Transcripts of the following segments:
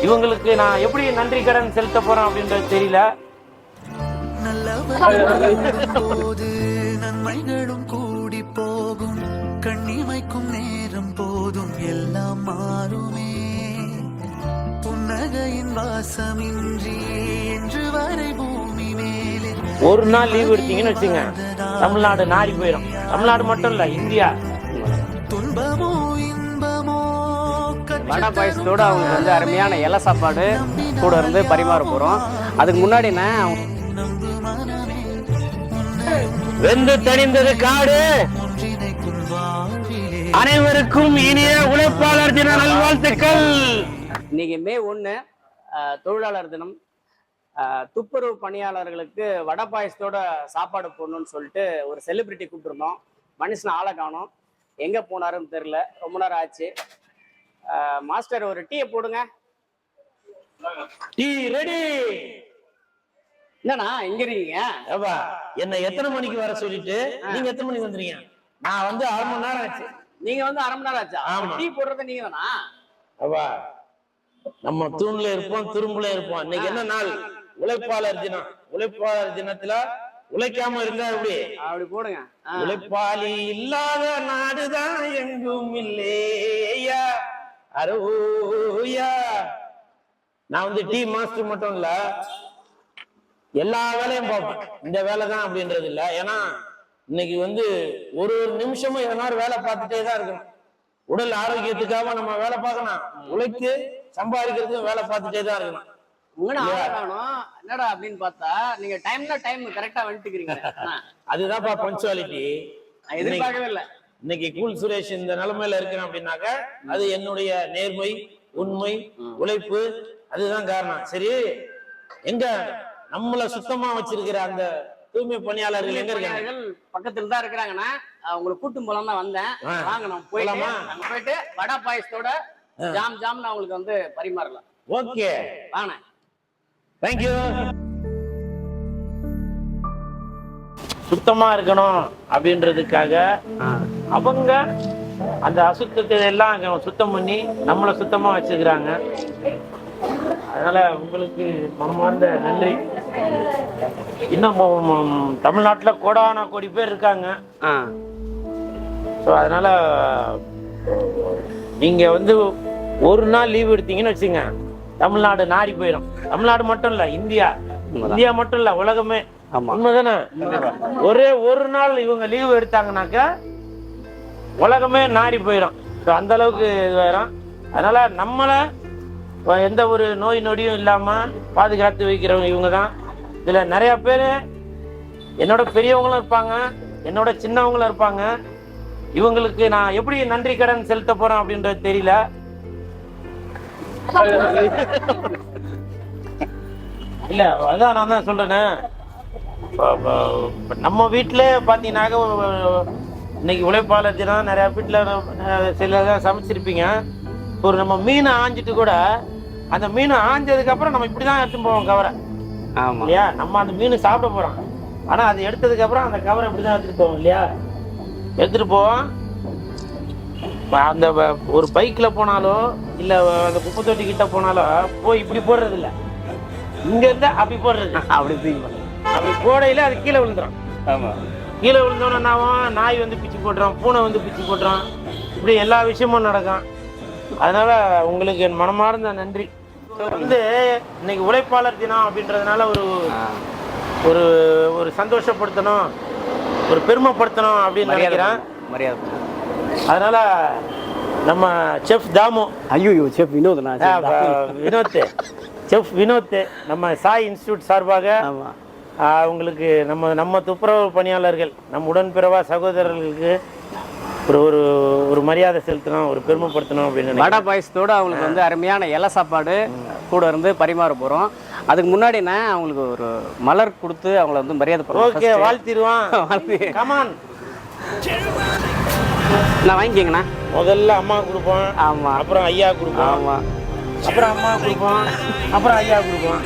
இவங்களுக்கு நான் எப்படி நன்றி கடன் செலுத்த போறேன் அப்படின்றது தெரியல. போது நன்மைகளும் கூடி போகும், கண்ணிமைக்கும் நேரம் போதும் எல்லாம் மாறுமே. புன்னகையின் வாசமின்றி என்று வரை பூமி மேலே ஒரு நாள் லீவ் எடுத்தீங்கன்னு வச்சுங்க, தமிழ்நாடு நாரி போயிடும். தமிழ்நாடு மட்டும் இல்ல, இந்தியா. துன்பமோ இன்பமோ வடை பாயசத்தோடு அவங்க வந்து அருமையான இலை சாப்பாடு கூட இருந்து பரிமாற போகிறோம். அதுக்கு முன்னாடி நான் வெந்து தணிந்தது காடு. அனைவருக்கும் இனிய உழைப்பாளர் தின நல்வாழ்த்துக்கள். இன்னைக்கு மே 1 தொழிலாளர் தினம். துப்புரவு பணியாளர்களுக்கு வடை பாயசத்தோட சாப்பாடு போடணும்னு சொல்லிட்டு ஒரு செலிபிரிட்டி கூப்பிட்டுருந்தோம். மனுஷன் ஆளை காணோம், எங்கே போனாருன்னு தெரில. ரொம்ப நேரம் ஆச்சு. மாஸ்டர் ஒரு டீயை போடுங்க. Tea ready. என்னண்ணா இங்க இருக்கீங்க? என்ன எத்தனை மணிக்கு வர சொல்லிட்டு நீங்க எத்தனை மணிக்கு வந்துறீங்க? நான் வந்து 1/2 மணி நேரம் ஆச்சு. நீங்க வந்து 1/2 மணி நேரம் ஆச்சா? டீ போடுறது நீங்க தானா? நம்ம தூண்ல இருப்போம், துரும்புல இருப்போம். இன்னைக்கு என்ன நாள்? உழைப்பாளர் தினம். உழைப்பாளர் தினத்துல உழைக்காம இருந்தா அப்படி போடுங்க. உழைப்பாளி இல்லாத நாடுதான் எங்கும் இல்லையா அரோயா. நான் வந்து டீ மாஸ்டர் மட்டும் இல்ல, எல்லா வேலையும் பார்ப்பேன். இந்த வேலை தான் அப்படின்றது இல்லை. ஏன்னா இன்னைக்கு வந்து ஒரு நிமிஷமும் எதனால வேலை பார்த்துட்டே தான் இருக்கணும். உடல் ஆரோக்கியத்துக்காக நம்ம வேலை பார்க்கணும், உழைத்து சம்பாதிக்கிறதுக்கு வேலை பார்த்துட்டே தான் இருக்கணும். என்னடா அப்படின்னு பார்த்தா நீங்க டைம் கரெக்டா வந்துட்டுக்கிறீங்க. அதுதான்ப்பா பஞ்சுவாலிட்டி. எதிர்பார்க்கவே இல்லை. இன்னைக்கு கூல் சுரேஷ் இந்த நிலைமையில இருக்கிறேன் அப்படின்னாக்க அது என்னுடைய நேர்மை, உண்மை, உழைப்பு, அதுதான் காரணம். சரி, எங்க நம்மள சுத்தமா வச்சிருக்கிற அந்த தூய்மை பணியாளர்கள் எங்க இருக்காங்க? பக்கத்துல தான் இருக்கிறாங்கன்னா அவங்களை கூட்டும் போலாம் தான் வந்தேன். வாங்க நம்ம போயிட்டு வடை பாயசத்தோட ஜாம்னு அவங்களுக்கு வந்து பரிமாறலாம். ஓகே, வாங்க. தேங்க்யூ. சுத்தமா இருக்கணும் அப்படின்றதுக்காக அவங்க அந்த அசுத்தத்தை எல்லாம் சுத்தம் பண்ணி நம்மளை சுத்தமா வச்சுக்கிறாங்க. அதனால உங்களுக்கு மனமார்ந்த நன்றி. இன்னும் தமிழ்நாட்டுல கோடான கோடி பேர் இருக்காங்க. ஸோ அதனால நீங்க வந்து ஒரு நாள் லீவ் எடுத்தீங்கன்னு வச்சுங்க, தமிழ்நாடு நாரி போயிடும். தமிழ்நாடு மட்டும் இல்ல, இந்தியா மட்டும் இல்ல, உலகமே. உண்மைதானே? ஒரே ஒரு நாள் இவங்க லீவ் எடுத்தாங்கன்னாக்கா உலகமே நாரி போயிடும். ஸோ அந்த அளவுக்கு இதுவாயிரும். அதனால நம்மள எந்த ஒரு நோய் நொடியும் இல்லாம பாதுகாத்து வைக்கிறவங்க இவங்க தான். இதுல நிறைய பேர் என்னோட பெரியவங்களும் இருப்பாங்க, என்னோட சின்னவங்களும் இருப்பாங்க. இவங்களுக்கு நான் எப்படி நன்றி கடன் செலுத்த போறேன் அப்படின்றது தெரியல. இல்ல, அதான் நான் தான் சொல்றேன்னு. நம்ம வீட்டுல பாத்தீங்கன்னாக்க இன்னைக்கு உழைப்பாளர் தினம். நிறைய வீட்டுல சில சமைச்சிருப்பீங்க. ஒரு நம்ம மீனை ஆஞ்சிட்டு கூட அந்த மீன் ஆஞ்சதுக்கு அப்புறம் நம்ம இப்படிதான் எடுத்துட்டு போவோம் கவரை. இல்லையா? நம்ம அந்த மீன் சாப்பிட போறோம், ஆனா அது எடுத்ததுக்கு அப்புறம் அந்த கவரை இப்படிதான் எடுத்துட்டு போவோம். இல்லையா? எடுத்துட்டு போவோம். அந்த ஒரு பைக்ல போனாலோ இல்ல அந்த குப்பை தொட்டி கிட்ட போனாலோ போய் இப்படி போடுறது இல்ல, இங்க இருந்தா அப்படி போடுறது. அப்படி போடையில அது கீழே விழுந்துடும். கீழே விழுந்தோன்னு என்ன ஆகும்? நாய் வந்து பிச்சு போட்டுறோம், பூனை வந்து பிச்சு போட்டுறோம். இப்படி எல்லா விஷயமும் நடக்கும். அதனால உங்களுக்கு என் மனமார்ந்த நன்றி. வந்து இன்னைக்கு உழைப்பாளர் தினம் அப்படின்றதுனால ஒரு ஒரு சந்தோஷப்படுத்தணும், ஒரு பெருமைப்படுத்தணும் அப்படின்னு நினைக்கிறேன். அதனால நம்ம chef Damu, chef Vinod, chef Vinod நம்ம சாய் இன்ஸ்டிடியூட் சார்பாக உங்களுக்கு நம்ம துப்புரவு பணியாளர்கள், நம் உடன்பிறவா சகோதரர்களுக்கு ஒரு மரியாதை செலுத்தணும், ஒரு பெருமைப்படுத்தணும் அப்படின்னு. வடை பாயசத்தோடு அவங்களுக்கு வந்து அருமையான இலை சாப்பாடு கூட இருந்து பரிமாற போகிறோம். அதுக்கு முன்னாடி நான் அவங்களுக்கு ஒரு மலர் கொடுத்து அவங்கள வந்து மரியாதை பண்ணுறோம். ஓகே, வாழ்த்திடுவான். கமான், நான் வாங்கிக்கங்கண்ணா. முதல்ல அம்மா கொடுப்போம். ஆமாம். அப்புறம் ஐயா கொடுப்போம். ஆமாம். அப்புறம் அம்மா கொடுப்போம். அப்புறம் ஐயா கொடுப்போம்.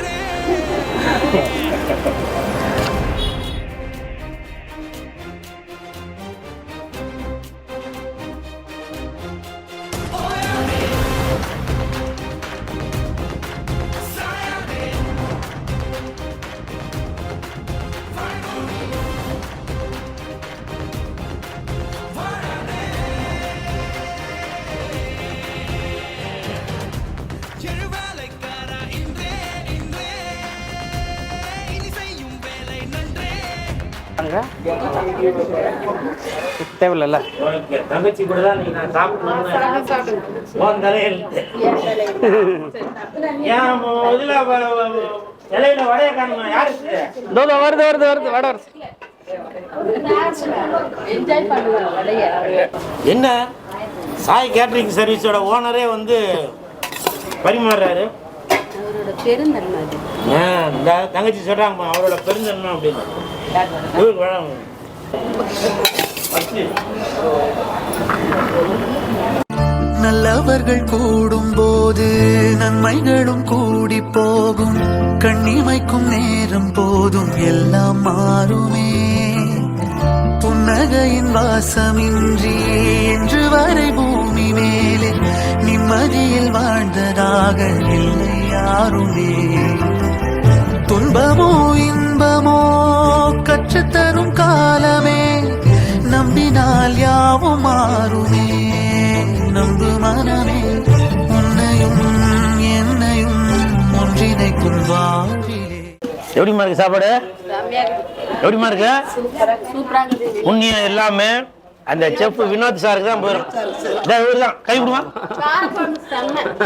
சாப்பிடுங்க. தேவையில்ல. உனக்கு தங்கச்சி கூட தான் நீ நான் சாப்பிடணும். உன் தலையில் ஏன் இதுல இலையில வடைய காணுமா? யாரு வருது வடை வருது. என்ன சாய் கேட்டரிங் சர்வீஸோட ஓனரே வந்து பரிமாறுறாரு. இந்த தங்கச்சி சொல்றாங்கம்மா அவரோட பெருந்தன்மை அப்படின்னு. நல்லவர்கள் கூடும்போது நன்மைகளும் கூடி போகும். கண்ணிமைக்கும் நேரம் போதும் எல்லாம் மாறுமே. புன்னகையின் வாசமின்றி என்று வரை பூமி மேலே நிம்மதியில் வாழ்ந்ததாக இல்லை யாருமே. துன்பமோ இன்பமோ கற்றுத்தரும் காலமே. நம்பினால் யாவும் மாறுமே. நம்பு மனமே உன்னையும் என்னையும் ஒன்றிணைக்கும் வாழ்விலே. எப்படிமா இருக்கு சாப்பாடு? எப்படிமா இருக்கு? புண்ணியம் எல்லாமே அந்த செஃப் வினோத் சாருக்கு தான் போயிடும். இவருதான் கை விடுமா?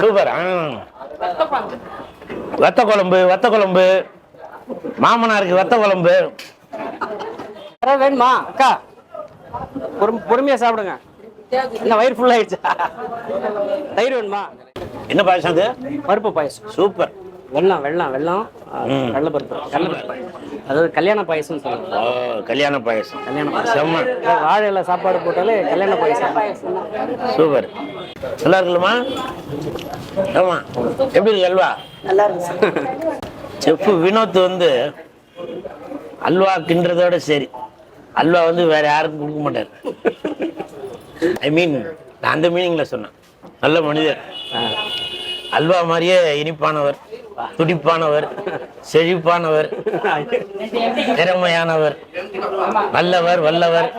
சூப்பர். வத்த குழம்பு மாமனாருக்கு வத்த குழம்பு வேணுமா அக்கா? பொறுமையா சாப்பிடுங்க. என்ன வயிறு ஃபுல் ஆயிடுச்சா? தயிர் வேணுமா? என்ன பாயசம் அது? பருப்பு பாயசம். சூப்பர். வெள்ளம் கடலைப்பருப்பு. அதாவது கல்யாண பாயசம் சொல்லுவாங்க. கல்யாண பாயசம். வாழையில சாப்பாடு போட்டாலே கல்யாண பாயசம். சூப்பர். நல்லா இருக்குல்லம்மா? ஆமா. எப்படி இருக்கு அல்வா? நல்லா இருக்கு. செஃப் வினோத் வந்து அல்வா கிண்டுறதோட சரி, அல்வா வந்து வேற யாருக்கும் கொடுக்க மாட்டார். ஐ மீன் நான் அந்த மீனிங்ல சொன்னேன். நல்ல மனிதர். அல்வா மாதிரியே இனிப்பானவர், துடிப்பானவர், செழிப்பானவர், திறமையானவர், நல்லவர், வல்லவர்.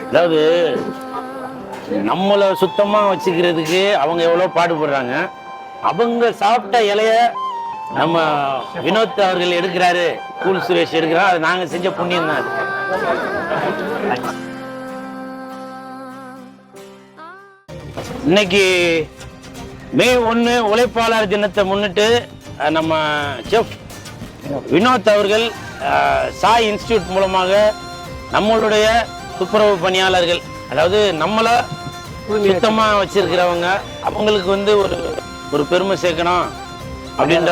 அதாவது நம்மளை சுத்தமா வச்சுக்கிறதுக்கு அவங்க எவ்வளவு பாடுபடுறாங்க. அவங்க சாப்பிட்ட இலைய நம்ம வினோத் அவர்கள் எடுக்கிறாரு, கூல் சுரேஷ் எடுக்கிறார். அது நாங்க செஞ்ச புண்ணியம் தான். இன்னைக்கு மே 1 உழைப்பாளர் தினத்தை முன்னிட்டு நம்ம செஃப் வினோத் அவர்கள் சாய் இன்ஸ்டிடியூட் மூலமாக நம்மளுடைய துப்புரவு பணியாளர்கள், அதாவது நம்மளை சுத்தமா வச்சிருக்கிறவங்க, அவங்களுக்கு வந்து ஒரு பெருமை சேர்க்கணும் அப்படின்ற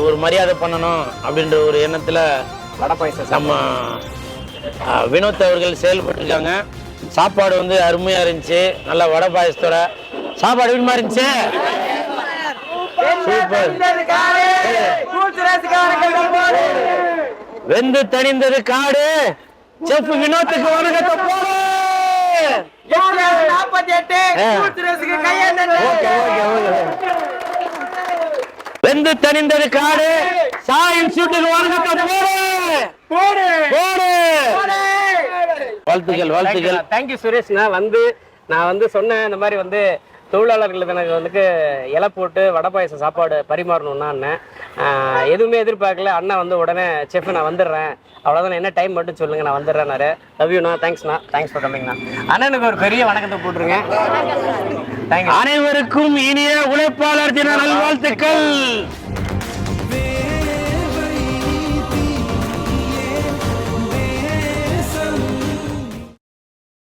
ஒரு மரியாதை பண்ணணும் அப்படின்ற ஒரு எண்ணத்துல நம்ம வினோத் அவர்கள் செயல்பட்டுருக்காங்க. சாப்பாடு வந்து அருமையா இருந்துச்சு. நல்லா வடை பாயசத்தோட சாப்பாடு எப்படி இருந்துச்சு? சூப்பர். வெந்து தணிந்தது காடு. செஃப் வினோத்துக்கு வணக்கத்தை போடு. வெந்து தணிந்தது காடு. சாய் இன்ஸ்டிடியூட்டுக்கு வணக்கத்தை போடு. வாழ்த்துக்கள். தேங்க்யூ சுரேஷ். நான் வந்து சொன்னேன் இந்த மாதிரி வந்து தொழிலாளர்களுக்கு எனக்கு வந்து இலை போட்டு வடை பாயசம் சாப்பாடு பரிமாறணும்னா எதுவுமே எதிர்பார்க்கல. அண்ணா வந்து உடனே செஃப் நான் வந்துடுறேன், அவ்வளோதான், என்ன டைம் மட்டும் சொல்லுங்க, நான் வந்துடுறேன்னாரு. லவ் யூண்ணா. தேங்க்ஸ் ஃபார் கமிங்ண்ணா. அண்ணனுக்கு ஒரு பெரிய வணக்கத்தை போட்டுருங்க. அனைவருக்கும் இனிய உழைப்பாளர் தின நல்வாழ்த்துக்கள்.